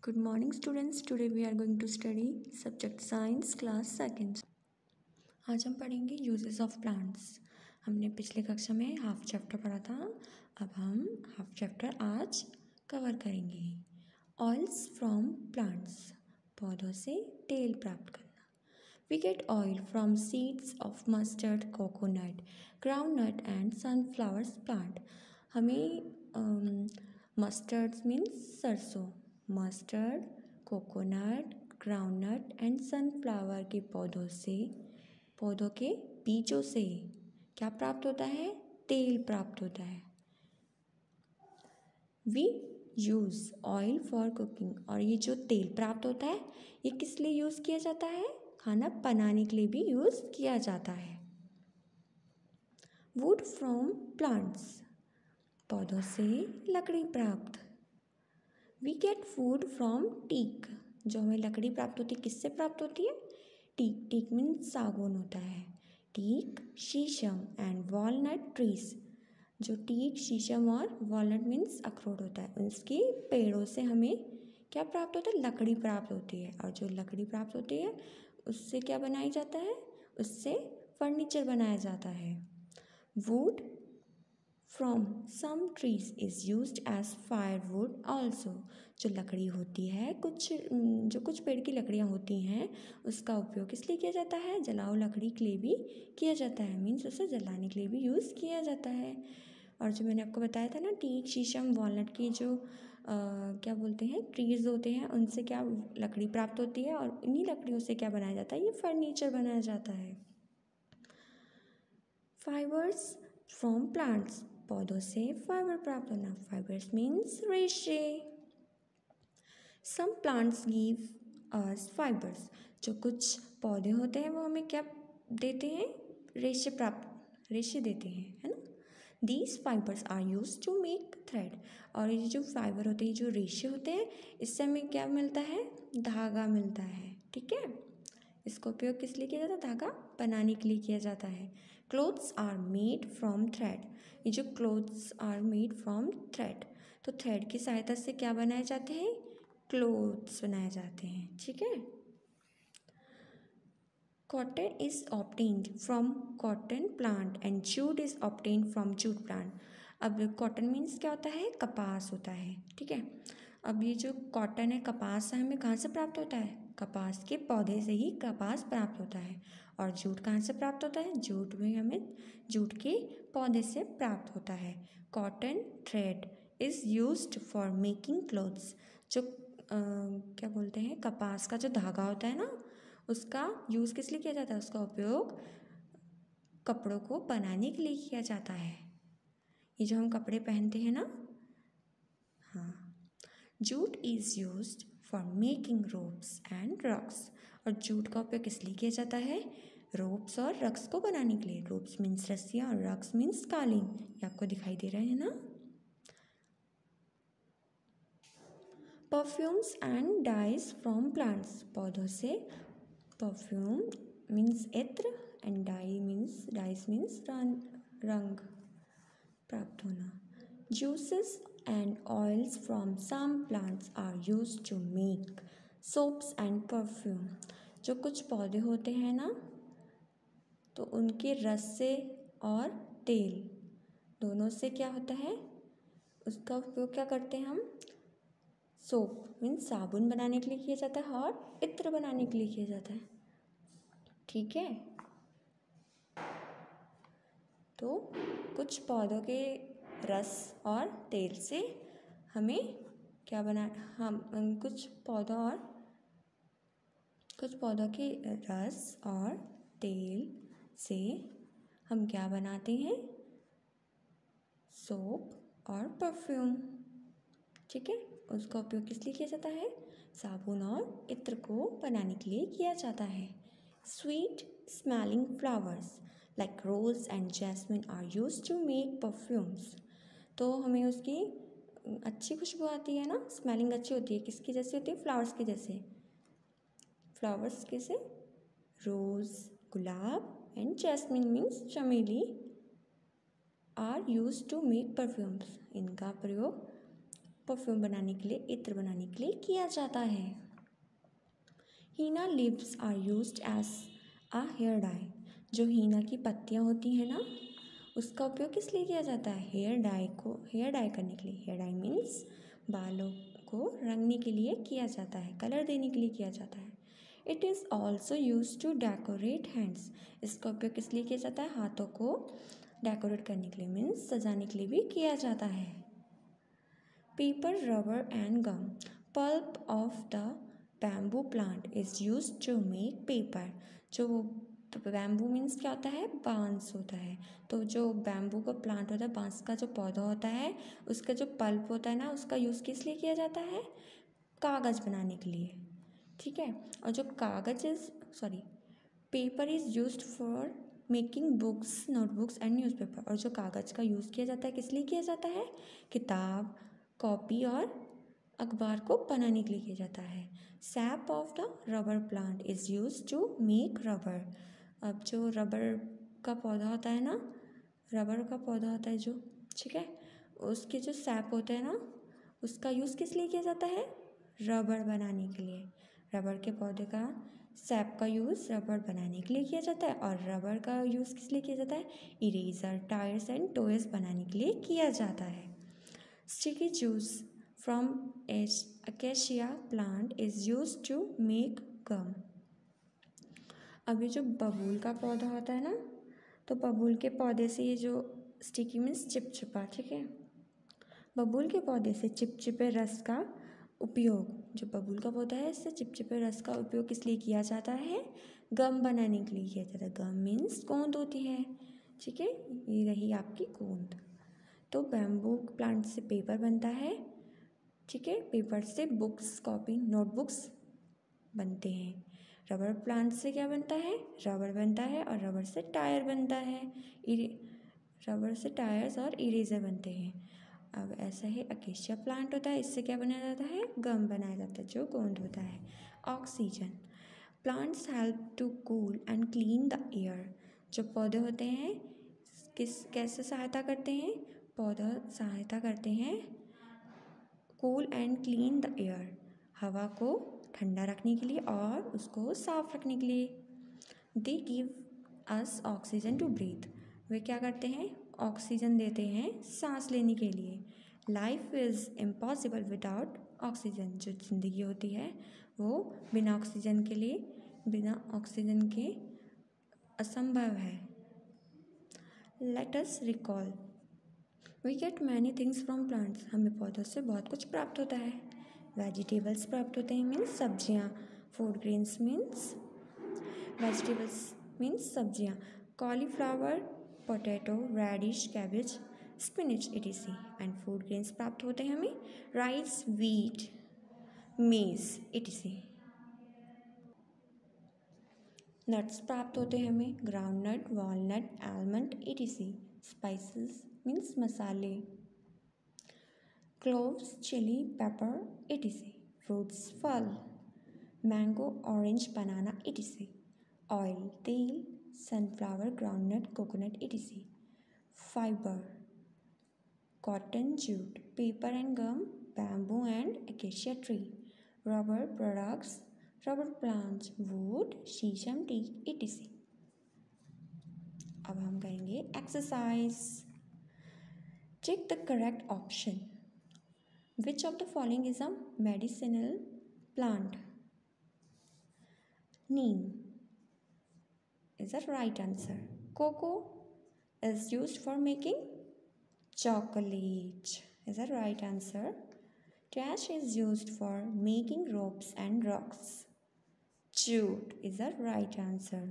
Good morning students. Today we are going to study subject science class second. आज हम पढ़ेंगे uses of plants. हमने पिछले कक्षा में हाफ चैप्टर पढ़ा था. अब हम हाफ चैप्टर आज कवर करेंगे. Oils from plants. पौधों से तेल प्राप्त करना. We get oil from seeds of mustard, coconut, groundnut and sunflower plant. हमें mustard means सरसों, mustard, coconut, groundnut and sunflower के पौधों के बीजों से क्या प्राप्त होता है? तेल प्राप्त होता है. We use oil for cooking. और ये जो तेल प्राप्त होता है ये किस लिए यूज़ किया जाता है? खाना बनाने के लिए भी यूज़ किया जाता है. Wood from plants. पौधों से लकड़ी प्राप्त. We get food from teak. जो हमें लकड़ी प्राप्त होती है किससे प्राप्त होती है? टीक. टीक मीन्स सागौन होता है. टीक, शीशम एंड वॉलनट ट्रीज. जो टीक, शीशम और वॉलनट मीन्स अखरोट होता है, उसके पेड़ों से हमें क्या प्राप्त होता है? लकड़ी प्राप्त होती है. और जो लकड़ी प्राप्त होती है उससे क्या बनाया जाता है? उससे फर्नीचर बनाया जाता है. Wood from some trees is used as firewood also. जो लकड़ी होती है कुछ पेड़ की लकड़ियाँ होती हैं उसका उपयोग किस लिए किया जाता है? जलाऊ लकड़ी के लिए भी किया जाता है. मीन्स उसे जलाने के लिए भी यूज़ किया जाता है. और जो मैंने आपको बताया था ना, टीक, शीशम, वॉलनट की जो क्या बोलते हैं ट्रीज़ होते हैं उनसे क्या लकड़ी प्राप्त होती है और इन्हीं लकड़ियों से क्या बनाया जाता है? ये फर्नीचर बनाया जाता है. Fibres from plants. पौधों से फाइबर प्राप्त होना. फाइबर्स मीन्स रेशे. Some plants give us fibres. जो कुछ पौधे होते हैं वो हमें क्या देते हैं? रेशे देते हैं, है ना. These fibres are use to make thread. और ये जो फाइबर होते हैं, जो रेशे होते हैं, इससे हमें क्या मिलता है? धागा मिलता है. ठीक है. इसका उपयोग किस लिए किया जाता है? धागा बनाने के लिए किया जाता है. Clothes are made from thread. ये जो clothes are made from thread, तो थ्रेड की सहायता से क्या बनाए जाते हैं? क्लोथ्स बनाए जाते हैं. ठीक है. Cotton is obtained from cotton plant and jute is obtained from jute plant. अब कॉटन मीन्स क्या होता है? कपास होता है. ठीक है. अब ये जो कॉटन है, कपास हमें कहाँ से प्राप्त होता है? कपास के पौधे से ही कपास प्राप्त होता है. और जूट कहाँ से प्राप्त होता है? जूट भी हमें जूट के पौधे से प्राप्त होता है. Cotton thread is used for making clothes. जो क्या बोलते हैं, कपास का जो धागा होता है ना, उसका यूज़ किस लिए किया जाता है? उसका उपयोग कपड़ों को बनाने के लिए किया जाता है. ये जो हम कपड़े पहनते हैं ना, हाँ. Jute is used for making ropes and rugs. और जूट का उपयोग किस लिए किया जाता है? रोप्स और रग्स को बनाने के लिए. रोप्स मीन्स रस्सियाँ और रग्स मीन्स कालीन. ये आपको दिखाई दे रहे हैं ना. Perfumes and dyes from plants. पौधों से परफ्यूम मीन्स इत्र एंड डाइज मीन्स रंग प्राप्त होना. Juices and oils from some plants are used to make soaps and perfume. जो कुछ पौधे होते हैं ना, तो उनके रस से और तेल दोनों से क्या होता है? उसका उपयोग क्या करते हैं हम? सोप मीन्स साबुन बनाने के लिए किया जाता है और इत्र बनाने के लिए किया जाता है. ठीक है. तो कुछ पौधों के रस और तेल से हमें क्या बना हम कुछ पौधों के रस और तेल से हम क्या बनाते हैं? सोप और परफ्यूम. ठीक है. उसका उपयोग किस लिए किया जाता है? साबुन और इत्र को बनाने के लिए किया जाता है. Sweet smelling flowers like rose and jasmine are used to make perfumes. तो हमें उसकी अच्छी खुशबू आती है ना, स्मेलिंग अच्छी होती है. किसकी जैसे होती है? फ्लावर्स की जैसे. फ्लावर्स कैसे? रोज़, गुलाब एंड जैस्मिन मीन्स चमेली are used to make perfumes. इनका प्रयोग परफ्यूम बनाने के लिए, इत्र बनाने के लिए किया जाता है। Henna leaves are used as a hair dye. जो हीना की पत्तियाँ होती हैं ना, उसका उपयोग किस लिए किया जाता है? हेयर डाई करने के लिए। हेयर डाई मीन्स बालों को रंगने के लिए किया जाता है, कलर देने के लिए किया जाता है। It is also use to decorate hands. इसका उपयोग किस लिए किया जाता है? हाथों को डेकोरेट करने के लिए, मीन्स सजाने के लिए भी किया जाता है। Paper, rubber and gum. Pulp of the bamboo plant is use to make paper. जो बैम्बू मीन्स क्या होता है? बांस होता है। तो जो बैम्बू का प्लांट होता है, बांस का जो पौधा होता है, उसका जो पल्प होता है ना, उसका यूज़ किस लिए किया जाता है? कागज़ बनाने के लिए, ठीक है। और जो paper is used for making books, notebooks and newspaper. और जो कागज़ का यूज़ किया जाता है, किस लिए किया जाता है? किताब, कॉपी और अखबार को बनाने के लिए किया जाता है। Sap of the rubber plant is use to make rubber. अब जो रबर का पौधा होता है ना, रबर का पौधा होता है जो, ठीक है, उसके जो सैप होते हैं ना, उसका यूज़ किस लिए किया जाता है? रबर बनाने के लिए। रबर के पौधे का सैप का यूज़ रबर बनाने के लिए किया जाता है। और रबर का यूज़ किस लिए किया जाता है? इरेज़र, टायर्स एंड टॉयज बनाने के लिए किया जाता है। Sticky juice from acacia plant is use to make gum. अभी जो बबूल का पौधा होता है ना, तो बबूल के पौधे से ये जो स्टिकी मीन्स चिपचिपा, ठीक है, बबूल के पौधे से चिपचिपे रस का उपयोग, जो बबूल का पौधा है, इससे चिपचिपे रस का उपयोग किस लिए किया जाता है? गम बनाने के लिए किया जाता है। गम मीन्स गोंद होती है, ठीक है, ये रही आपकी गोंद। तो बैम्बू प्लांट से पेपर बनता है, ठीक है, पेपर से बुक्स, कॉपी, नोटबुक्स बनते हैं। रबर प्लांट से क्या बनता है? रबर बनता है। और रबर से टायर बनता है, रबर से टायर्स और इरेजर बनते हैं। अब ऐसा ही अकेशिया प्लांट होता है, इससे क्या बनाया जाता है? गम बनाया जाता है, जो गोंद होता है। Oxygen. Plants help to cool and clean the air. जो पौधे होते हैं कैसे सहायता करते हैं? पौधे सहायता करते हैं cool and clean the air, हवा को ठंडा रखने के लिए और उसको साफ रखने के लिए। They give us oxygen to breathe. वे क्या करते हैं? ऑक्सीजन देते हैं सांस लेने के लिए। Life is impossible without oxygen. जो ज़िंदगी होती है वो बिना ऑक्सीजन के असंभव है। Let us recall. We get many things from plants. हमें पौधों से बहुत कुछ प्राप्त होता है। वेजिटेबल्स प्राप्त होते हैं, मीन्स सब्जियाँ। Food grains means vegetables means सब्जियाँ। Cauliflower, potato, radish, cabbage, spinach etc। And food grains प्राप्त होते हैं हमें rice, wheat, maize etc। Nuts प्राप्त होते हैं हमें groundnut, walnut, almond etc। Spices means मसाले, cloves, chilli, pepper etc। Fruits, फल, mango, orange, banana etc। Oil, तेल, sunflower, groundnut, coconut etc। Fibre, cotton, jute, paper and gum, bamboo and acacia tree. Rubber products, rubber plants, would, शीशम, teak etc। अब हम करेंगे exercise. Check the correct option. Which of the following is a medicinal plant? Neem is the right answer. Cocoa is used for making chocolate is the right answer. Trash is used for making ropes and rocks. Jute is the right answer.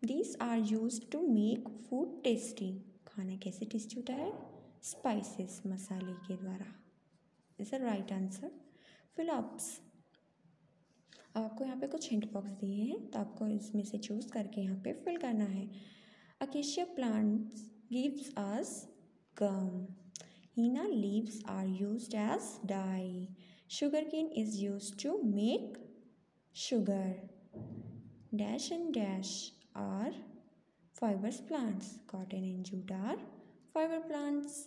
These are used to make food tasty. खाना कैसे tasty होता है? Spices, मसाले के द्वारा is the right answer. Fill-ups, आपको यहाँ पे कुछ हिंट बॉक्स दिए हैं, तो आपको इसमें से चूज़ करके यहाँ पे फिल करना है। Acacia plants gives us gum. Henna leaves are used as dye. Sugar cane is used to make sugar. Dash and dash are fibres plants. Cotton and jute are fibre plants.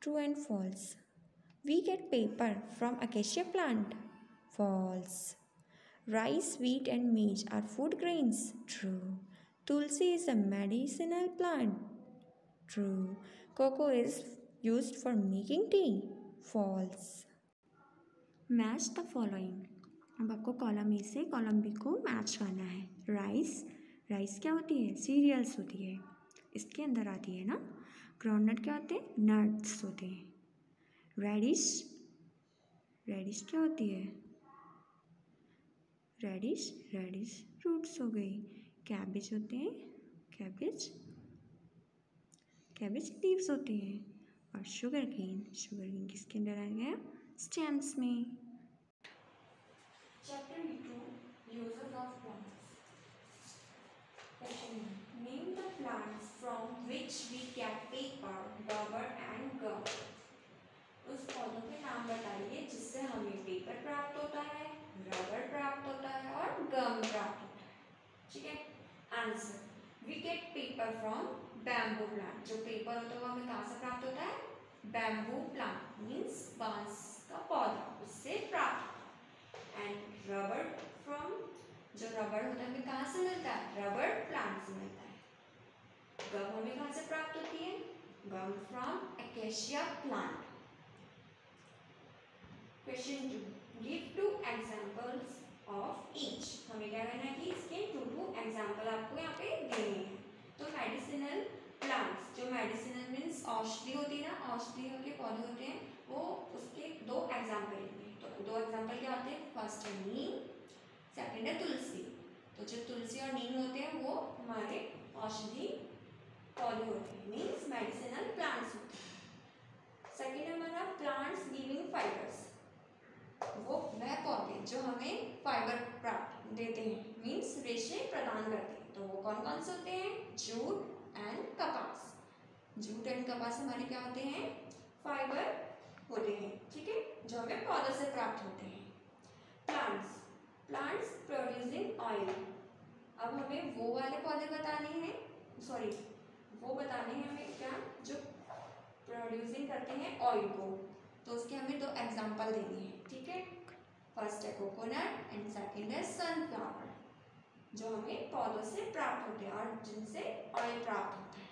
True and false. We get paper from acacia plant. False. Rice, wheat and maize are food grains. True. Tulsi is a medicinal plant. True. Cocoa is used for making tea. False. Match the following. अब आपको column A से column B को match करना है। Rice क्या होती है? Serials होती है, इसके अंदर आती है ना। ग्राउंडनट क्या होते हैं? नट्स होते हैं। रेडिश क्या होती है? रेडिश फ्रूट्स हो गई। कैबेज होते हैं, कैबेज लीव्स होते हैं। और शुगर केन किसके अंदर आ गया? स्टेम्स में। Chapter 2 uses of plants. Question name the plants from which we get paper, rubber and gum. उस पौधों के नाम बताइए जिससे हमें पेपर प्राप्त होता है, रबर प्राप्त होता है और गम प्राप्त होता है। ठीक है। Answer we get paper from bamboo plant. जो पेपर होता है वो हमें कहाँ से प्राप्त होता है? बैम्बू प्लांट मीन्स बांस का पौधा, उससे प्राप्त होता है। एंड रबर फ्रॉम, जो रबर होता है हमें कहाँ से मिलता है? रबर प्लांट से मिलता है। गम हमें कहाँ से प्राप्त होती है? Gum from acacia plant. Question 2 give 2 examples of each. हमें क्या करना है कि इसके 2 एग्जांपल आपको यहाँ पे देने हैं। तो मेडिसिनल प्लांट्स, जो मेडिसिनल मीन्स औषधि होती है ना, औषधियों के पौधे होते हैं, वो उसके 2 एग्जांपल लेंगे। तो 2 एग्जांपल क्या होते हैं? फर्स्ट है नीम, सेकंड है तुलसी। तो जो तुलसी और नीम होते हैं वो हमारे औषधि पौधे होते हैं, मीन्स मेडिसिनल प्लांट्स होते हैं। सेकंड है हमारा प्लांट्स गिविंग फाइबर्स। वो वह पौधे जो हमें फाइबर प्राप्त देते हैं, मीन्स रेशे प्रदान करते हैं। तो वो कौन कौन से होते हैं? जूट एंड कपास। जूट एंड कपास हमारे क्या होते हैं? फाइबर होते हैं। ठीक है, जो हमें पौधों से प्राप्त होते हैं। Plants producing oil. अब हमें वो वाले पौधे बताने हैं, वो बताने हैं हमें क्या, जो प्रोड्यूसिंग करते हैं ऑयल को। तो उसके हमें 2 एग्जांपल देने हैं। ठीक है, फर्स्ट है कोकोनट एंड सेकंड है सनफ्लावर, जो हमें पौधों से प्राप्त होते हैं और जिनसे ऑयल प्राप्त होता है।